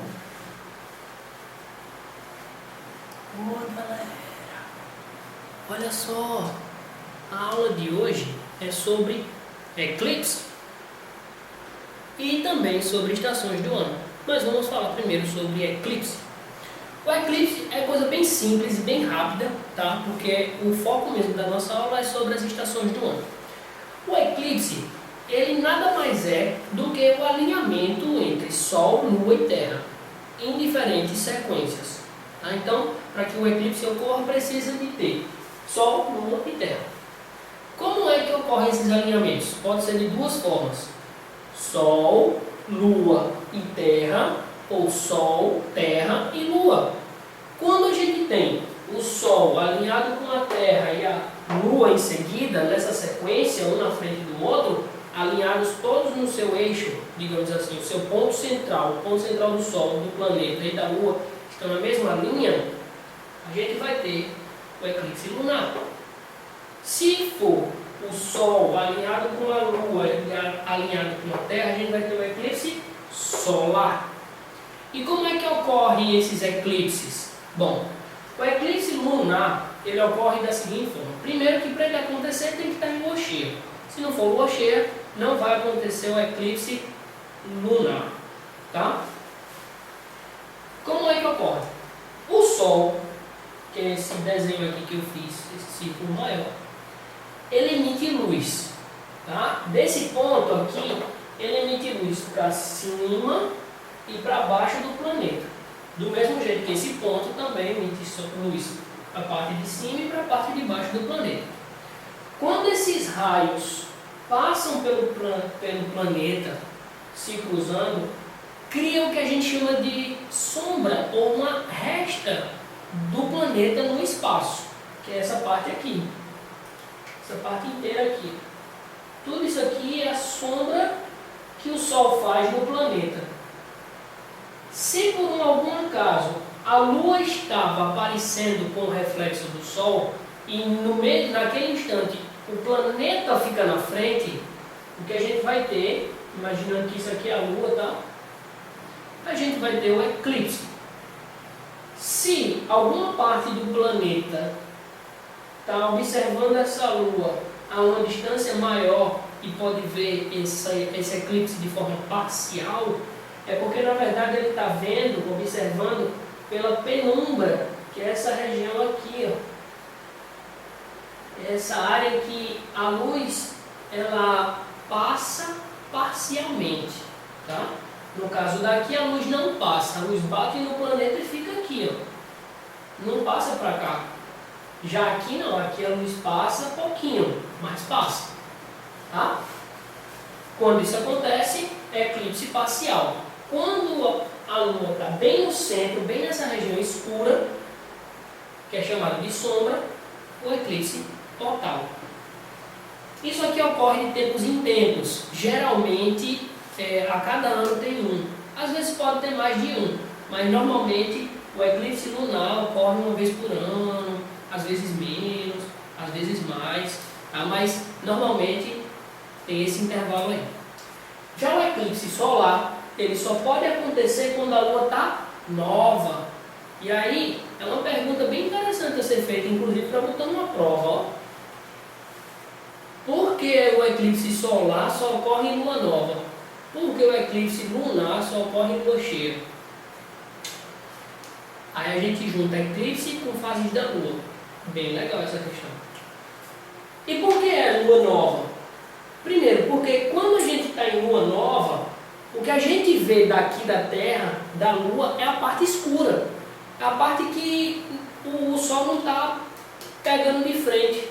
Oi, galera! Olha só, a aula de hoje é sobre eclipse e também sobre estações do ano. Mas vamos falar primeiro sobre eclipse. O eclipse é coisa bem simples e bem rápida, tá? Porque o foco mesmo da nossa aula é sobre as estações do ano. O eclipse, ele nada mais é do que o alinhamento entre Sol, Lua e Terra, em diferentes sequências. Tá? Então, para que o eclipse ocorra, precisa de ter Sol, Lua e Terra. Como é que ocorrem esses alinhamentos? Pode ser de duas formas: Sol, Lua e Terra, ou Sol, Terra e Lua. Quando a gente tem o Sol alinhado com a Terra e a Lua em seguida, nessa sequência, um na frente do outro, alinhados todos no seu eixo, digamos assim, o seu ponto central, o ponto central do Sol, do planeta e da Lua estão na mesma linha, a gente vai ter o eclipse lunar. Se for o Sol alinhado com a Lua e alinhado com a Terra, a gente vai ter o eclipse solar. E como é que ocorrem esses eclipses? Bom, o eclipse lunar, ele ocorre da seguinte forma. Primeiro que para ele acontecer tem que estar em lua cheia. Se não for lua cheia, não vai acontecer o eclipse lunar, tá? Como é que ocorre? O Sol, que é esse desenho aqui que eu fiz, esse círculo maior, ele emite luz, tá? Desse ponto aqui, ele emite luz para cima e para baixo do planeta. Do mesmo jeito que esse ponto também emite luz para a parte de cima e para a parte de baixo do planeta. Quando esses raios passam pelo planeta, se cruzando, cria o que a gente chama de sombra ou uma resta do planeta no espaço, que é essa parte aqui, essa parte inteira aqui. Tudo isso aqui é a sombra que o Sol faz no planeta. Se por algum acaso a Lua estava aparecendo com o reflexo do Sol e naquele instante o planeta fica na frente, o que a gente vai ter, imaginando que isso aqui é a Lua, tá? A gente vai ter o eclipse. Se alguma parte do planeta está observando essa Lua a uma distância maior e pode ver esse eclipse de forma parcial, é porque na verdade ele está vendo, observando pela penumbra, que é essa região aqui, ó. Essa área que a luz ela passa parcialmente, tá? No caso daqui a luz não passa, a luz bate no planeta e fica aqui, ó. Não passa para cá. Já aqui não, aqui a luz passa pouquinho, mas passa, tá? Quando isso acontece, é eclipse parcial. Quando a Lua está bem no centro, bem nessa região escura, que é chamada de sombra, o eclipse total. Isso aqui ocorre de tempos em tempos. Geralmente, a cada ano tem um. Às vezes pode ter mais de um, mas normalmente o eclipse lunar ocorre uma vez por ano, às vezes menos, às vezes mais, tá? Mas normalmente tem esse intervalo aí. Já o eclipse solar, ele só pode acontecer quando a Lua está nova. E aí, é uma pergunta bem interessante a ser feita, inclusive para botar uma prova. Ó. Por que o eclipse solar só ocorre em Lua nova? Por que o eclipse lunar só ocorre em Lua cheia? Aí a gente junta eclipse com fases da Lua. Bem legal essa questão. E por que é Lua nova? Primeiro, porque quando a gente está em Lua nova, o que a gente vê daqui da Terra, da Lua, é a parte escura. É a parte que o Sol não está pegando de frente.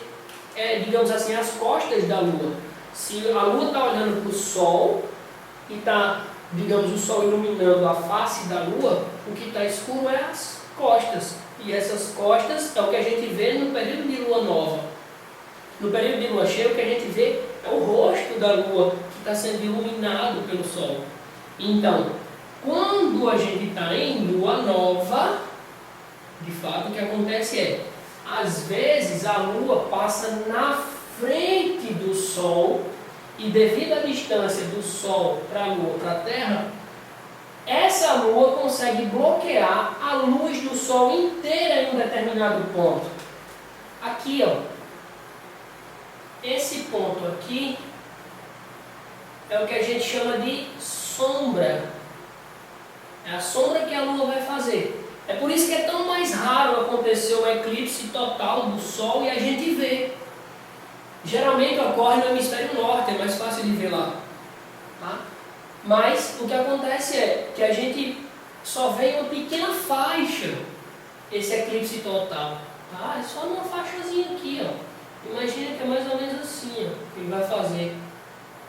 É, digamos assim, as costas da Lua. Se a Lua está olhando para o Sol e está, digamos, o Sol iluminando a face da Lua, o que está escuro é as costas. E essas costas é o que a gente vê no período de Lua nova. No período de Lua cheia, o que a gente vê é o rosto da Lua, que está sendo iluminado pelo Sol. Então, quando a gente está em Lua nova, de fato o que acontece é, às vezes a Lua passa na frente do Sol e devido à distância do Sol para a Lua, para a Terra, essa Lua Lua consegue bloquear a luz do Sol inteira em um determinado ponto. Aqui, ó, esse ponto aqui é o que a gente chama de sombra. É a sombra que a Lua vai fazer. É por isso que é tão mais raro acontecer o eclipse total do Sol e a gente vê. Geralmente ocorre no hemisfério norte, é mais fácil de ver lá. Tá? Mas o que acontece é que a gente só vê uma pequena faixa, esse eclipse total. Tá? É só uma faixazinha aqui, ó. Imagina que é mais ou menos assim, ó, que ele vai fazer.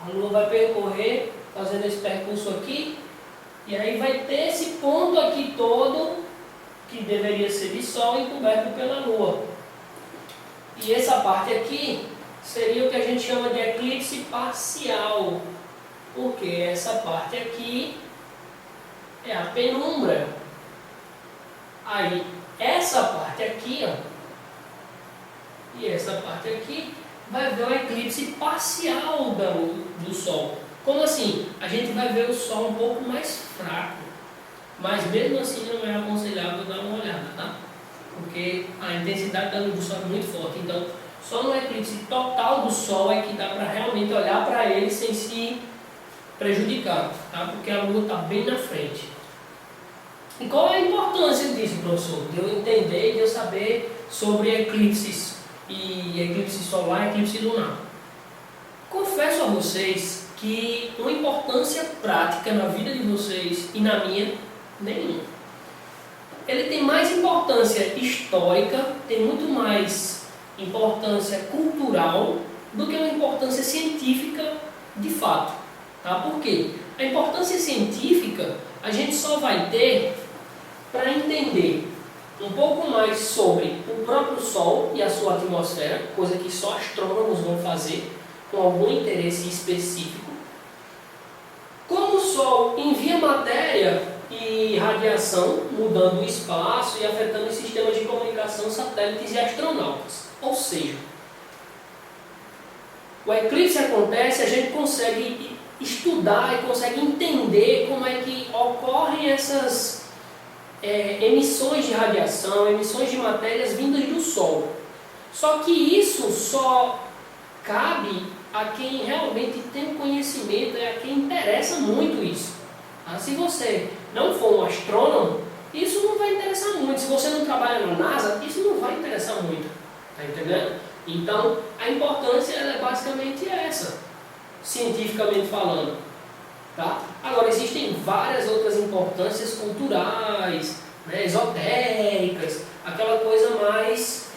A Lua vai percorrer, fazendo esse percurso aqui, e aí vai ter esse ponto aqui todo, que deveria ser de Sol, encoberto pela Lua. E essa parte aqui seria o que a gente chama de eclipse parcial, porque essa parte aqui é a penumbra. Aí, essa parte aqui, ó, e essa parte aqui, vai ver o eclipse parcial do Sol. Como assim? A gente vai ver o Sol um pouco mais fraco, mas mesmo assim não é aconselhável dar uma olhada, tá? Porque a intensidade da luz do Sol é muito forte. Então, só no eclipse total do Sol é que dá para realmente olhar para ele sem se prejudicar, tá? Porque a Lua está bem na frente. E qual é a importância disso, professor? De eu entender e de eu saber sobre eclipses, e eclipse solar e eclipse lunar. Confesso a vocês que uma importância prática na vida de vocês e na minha, nenhuma. Ele tem mais importância histórica, tem muito mais importância cultural do que uma importância científica de fato. Tá? Por quê? A importância científica a gente só vai ter para entender um pouco mais sobre o próprio Sol e a sua atmosfera, coisa que só astrônomos vão fazer com algum interesse específico. Como o Sol envia matéria e radiação, mudando o espaço e afetando os sistemas de comunicação, satélites e astronautas. Ou seja, o eclipse acontece, a gente consegue estudar e consegue entender como é que ocorrem essas emissões de radiação, emissões de matérias vindas do Sol. Só que isso só cabe a quem realmente tem conhecimento, é a quem interessa muito isso. Tá? Se você não for um astrônomo, isso não vai interessar muito. Se você não trabalha na NASA, isso não vai interessar muito. Tá entendendo? Então, a importância é basicamente essa, cientificamente falando. Tá? Agora, existem várias outras importâncias culturais, né, esotéricas, aquela coisa mais,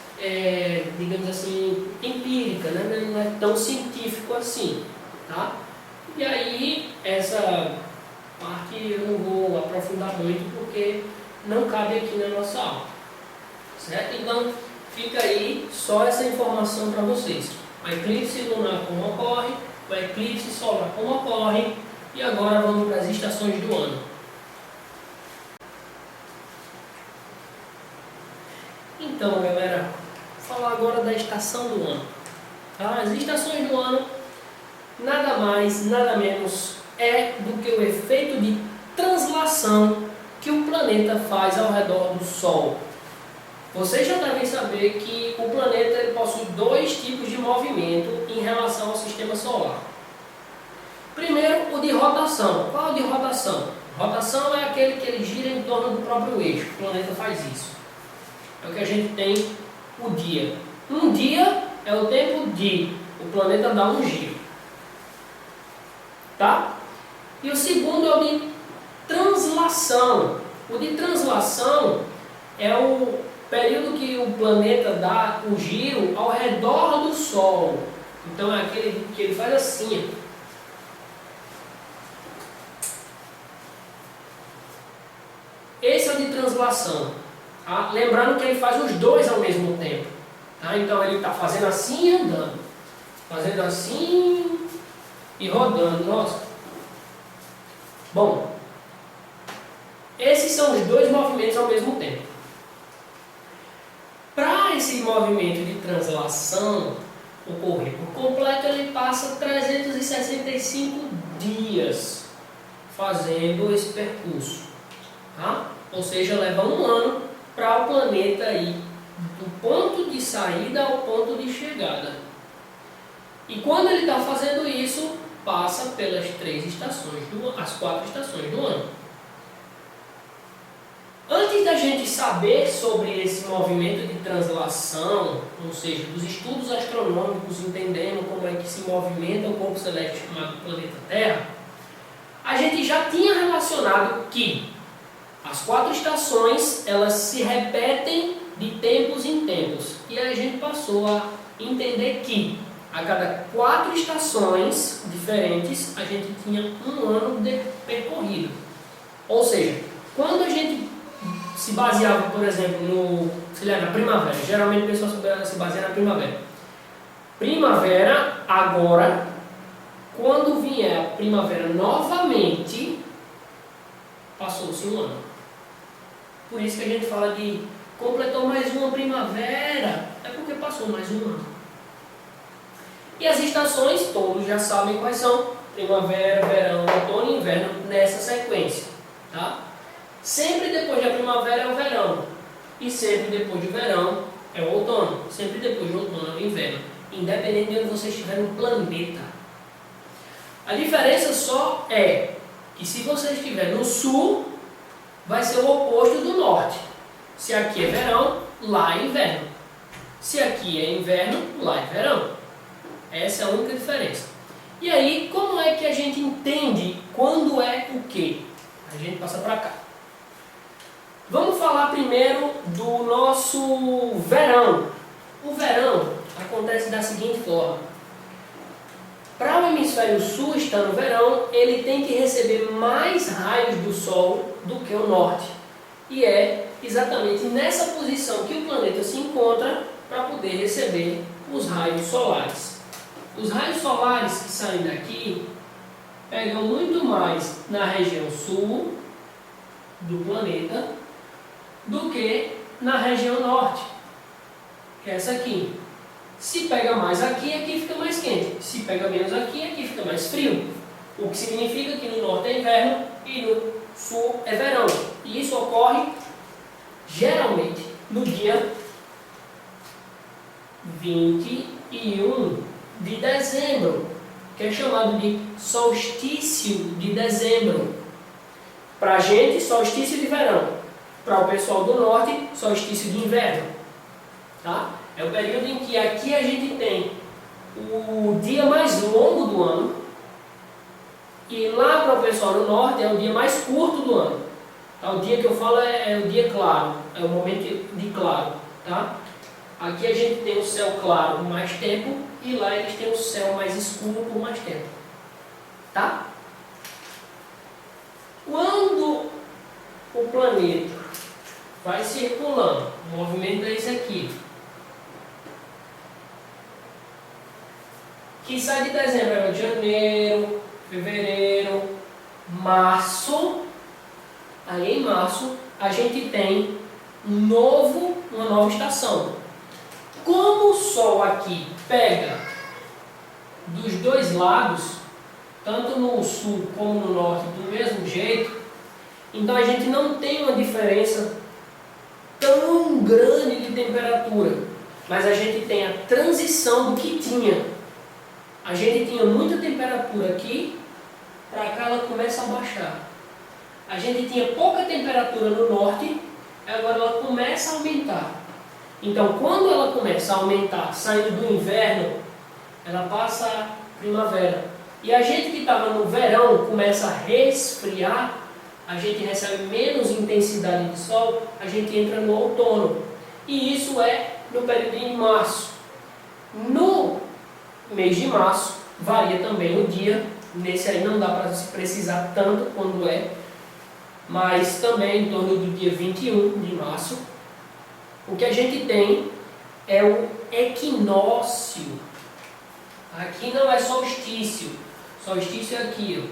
digamos assim, empírica, né? Não é tão científico assim. Tá? E aí, essa parte eu não vou aprofundar muito porque não cabe aqui na nossa aula. Certo? Então, fica aí só essa informação para vocês. O eclipse lunar como ocorre, o eclipse solar como ocorre. E agora vamos para as estações do ano. Então, galera, vou falar agora da estação do ano. Tá? As estações do ano, nada mais, nada menos, é do que o efeito de translação que o planeta faz ao redor do Sol. Vocês já devem saber que o planeta ele possui dois tipos de movimento em relação ao sistema solar. Primeiro, o de rotação. Qual é o de rotação? Rotação é aquele que ele gira em torno do próprio eixo. O planeta faz isso. É o que a gente tem o dia. Um dia é o tempo de o planeta dar um giro. Tá? E o segundo é o de translação. O de translação é o período que o planeta dá o giro ao redor do Sol. Então é aquele que ele faz assim. Esse é o de translação. Tá? Lembrando que ele faz os dois ao mesmo tempo. Tá? Então ele está fazendo assim e andando. Fazendo assim e rodando. Nossa. Bom, esses são os dois movimentos ao mesmo tempo. Para esse movimento de translação ocorrer por completo, ele passa 365 dias fazendo esse percurso. tá? Ou seja, leva um ano para o planeta ir do ponto de saída ao ponto de chegada. E quando ele está fazendo isso, passa pelas as 4 estações do ano. Antes da gente saber sobre esse movimento de translação, ou seja, dos estudos astronômicos, entendendo como é que se movimenta o corpo celeste chamado planeta Terra, a gente já tinha relacionado que as 4 estações, elas se repetem de tempos em tempos. E aí a gente passou a entender que a cada 4 estações diferentes, a gente tinha um ano de percorrido. Ou seja, quando a gente se baseava, por exemplo, na primavera, geralmente o pessoal se baseia na primavera. Primavera, agora, quando vier a primavera novamente, passou-se um ano. Por isso que a gente fala de completou mais uma primavera, é porque passou mais um ano. E as estações, todos já sabem quais são: primavera, verão, outono e inverno, nessa sequência, tá? Sempre depois da primavera é o verão, e sempre depois do verão é o outono, sempre depois do outono é o inverno, independente de onde você estiver no planeta. A diferença só é que se você estiver no sul, vai ser o oposto do norte. Se aqui é verão, lá é inverno. Se aqui é inverno, lá é verão. Essa é a única diferença. E aí, como é que a gente entende quando é o quê? A gente passa para cá. Vamos falar primeiro do nosso verão. O verão acontece da seguinte forma: para o hemisfério sul estar no verão, ele tem que receber mais raios do sol do que o norte. E é exatamente nessa posição que o planeta se encontra para poder receber os raios solares. Os raios solares que saem daqui pegam muito mais na região sul do planeta do que na região norte, que é essa aqui. Se pega mais aqui, aqui fica mais quente. Se pega menos aqui, aqui fica mais frio. O que significa que no norte é inverno e no sul é verão. E isso ocorre geralmente no dia 21 de dezembro, que é chamado de solstício de dezembro. Para a gente, solstício de verão. Para o pessoal do norte, solstício de inverno. Tá? É o período em que aqui a gente tem o dia mais longo do ano, e lá para o pessoal do norte é o dia mais curto do ano. Tá? O dia que eu falo é o dia claro, é o momento de claro. Tá? Aqui a gente tem o céu claro por mais tempo, e lá eles têm o céu mais escuro por mais tempo. Tá? Quando o planeta vai circulando, o movimento é esse aqui, que sai de dezembro, é de janeiro, fevereiro, março. Aí em março a gente tem uma nova estação. Como o Sol aqui pega dos dois lados, tanto no sul como no norte, do mesmo jeito, então a gente não tem uma diferença tão grande de temperatura, mas a gente tem a transição do que tinha. A gente tinha muita temperatura aqui, para cá ela começa a baixar. A gente tinha pouca temperatura no norte, agora ela começa a aumentar. Então, quando ela começa a aumentar, saindo do inverno, ela passa a primavera. E a gente que estava no verão começa a resfriar, a gente recebe menos intensidade de sol, a gente entra no outono. E isso é no período de março. No mês de março, varia também o dia. Nesse aí não dá para se precisar tanto quando é, mas também em torno do dia 21 de março. O que a gente tem é o equinócio. Aqui não é solstício. Solstício é aqui, ó.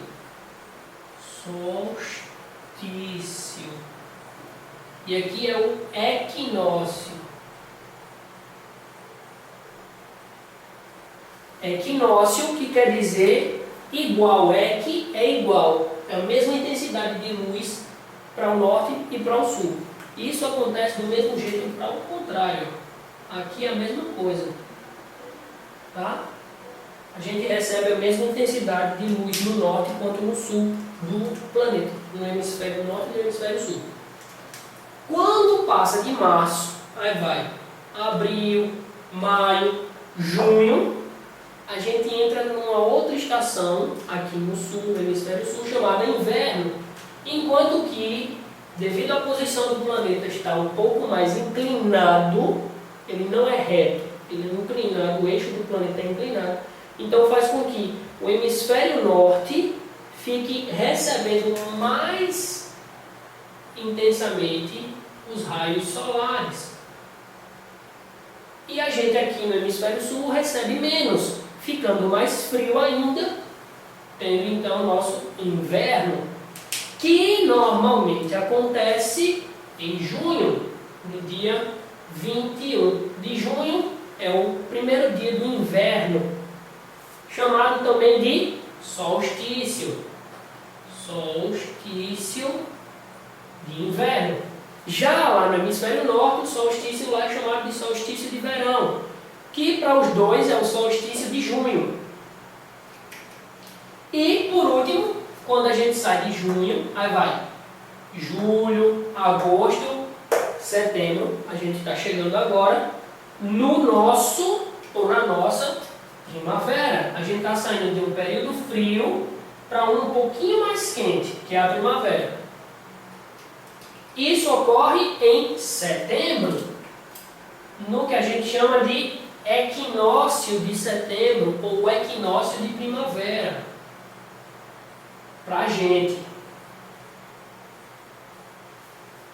Solstício. E aqui é o equinócio. Equinócio, que quer dizer igual. Equi é igual. É a mesma intensidade de luz para o norte e para o sul. Isso acontece do mesmo jeito para o contrário. Aqui é a mesma coisa. Tá? A gente recebe a mesma intensidade de luz no norte quanto no sul do planeta, no hemisfério norte e no hemisfério sul. Quando passa de março, aí vai abril, maio, junho, a gente entra numa outra estação aqui no sul, no hemisfério sul, chamada inverno, enquanto que, devido à posição do planeta estar um pouco mais inclinado, ele não é reto, ele é inclinado, o eixo do planeta é inclinado, então faz com que o hemisfério norte fique recebendo mais intensamente os raios solares. E a gente aqui no hemisfério sul recebe menos, ficando mais frio ainda, tendo então o nosso inverno, que normalmente acontece em junho, no dia 21 de junho, é o primeiro dia do inverno, chamado também de solstício. Solstício de inverno. Já lá no hemisfério norte, o solstício lá é chamado de solstício de verão, que para os dois é o solstício de junho. E por último, quando a gente sai de junho, aí vai julho, agosto, setembro, a gente está chegando agora no nosso, ou na nossa primavera. A gente está saindo de um período frio para um pouquinho mais quente, que é a primavera. Isso ocorre em setembro, no que a gente chama de equinócio de setembro ou equinócio de primavera. Para a gente.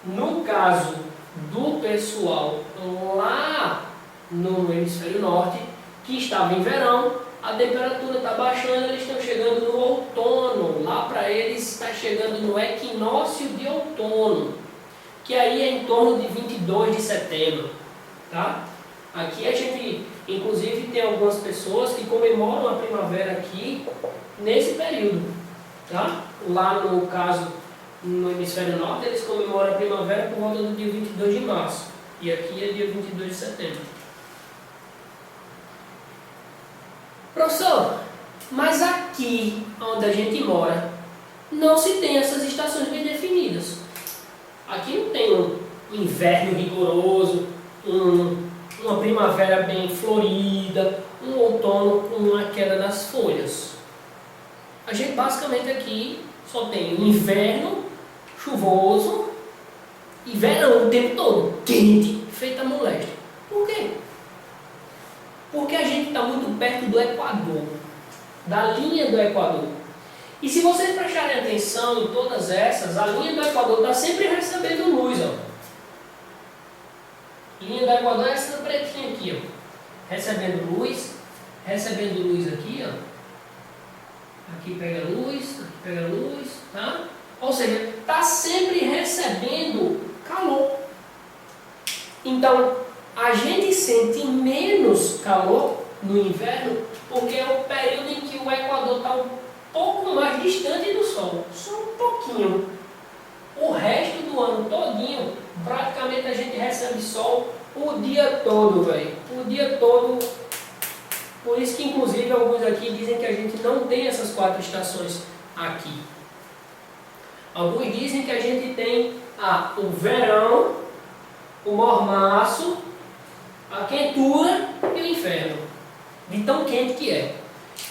No caso do pessoal lá no hemisfério norte, que estava em verão, a temperatura está baixando, eles estão chegando no outono. Lá para eles está chegando no equinócio de outono, que aí é em torno de 22 de setembro. Tá? Aqui a gente, inclusive, tem algumas pessoas que comemoram a primavera aqui nesse período. Tá? Lá no caso, no hemisfério norte, eles comemoram a primavera por volta do dia 22 de março. E aqui é dia 22 de setembro. Professor, mas aqui onde a gente mora, não se tem essas estações bem definidas. Aqui não tem um inverno rigoroso, uma primavera bem florida, um outono com uma queda das folhas. A gente basicamente aqui só tem um inverno chuvoso e verão o tempo todo, quente, feita moléstia. Por quê? Porque a gente está muito perto do Equador, da linha do Equador. E se vocês prestarem atenção em todas essas, a linha do Equador está sempre recebendo luz. Ó. A linha do Equador é essa pretinha aqui, ó. Recebendo luz aqui, ó. Aqui pega luz, tá? Ou seja, está sempre recebendo calor. Então, a gente sente menos calor no inverno porque é o período em que o Equador está um pouco mais distante do Sol, só um pouquinho. O resto do ano todinho, praticamente a gente recebe Sol o dia todo, velho. O dia todo. Por isso que, inclusive, alguns aqui dizem que a gente não tem essas 4 estações aqui. Alguns dizem que a gente tem o verão, o mormaço, a quentura e o inverno. De tão quente que é.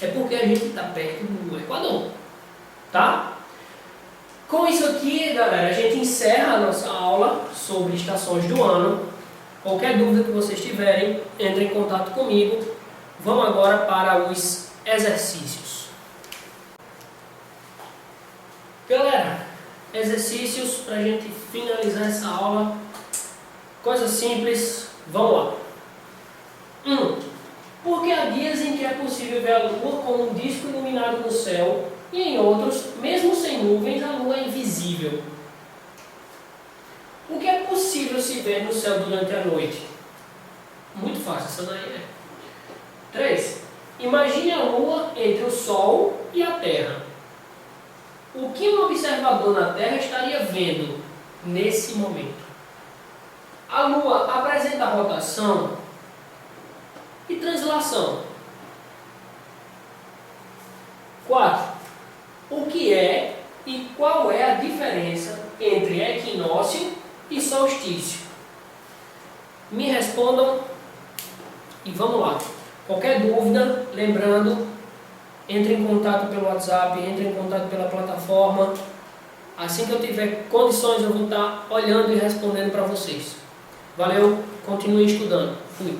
É porque a gente está perto do Equador. Tá? Com isso aqui, galera, a gente encerra a nossa aula sobre estações do ano. Qualquer dúvida que vocês tiverem, entrem em contato comigo. Vamos agora para os exercícios. Galera, exercícios para a gente finalizar essa aula. Coisa simples, vamos lá. 1. Porque há dias em que é possível ver a Lua como um disco iluminado no céu e em outros, mesmo sem nuvens, a Lua é invisível. O que é possível se ver no céu durante a noite? Muito fácil, essa daí é. 3. Imagine a Lua entre o Sol e a Terra. O que um observador na Terra estaria vendo nesse momento? A Lua apresenta rotação e translação. 4. O que é e qual é a diferença entre equinócio e solstício? Me respondam e vamos lá. Qualquer dúvida, lembrando, entre em contato pelo WhatsApp, entre em contato pela plataforma. Assim que eu tiver condições, eu vou estar olhando e respondendo para vocês. Valeu, continue estudando. Fui.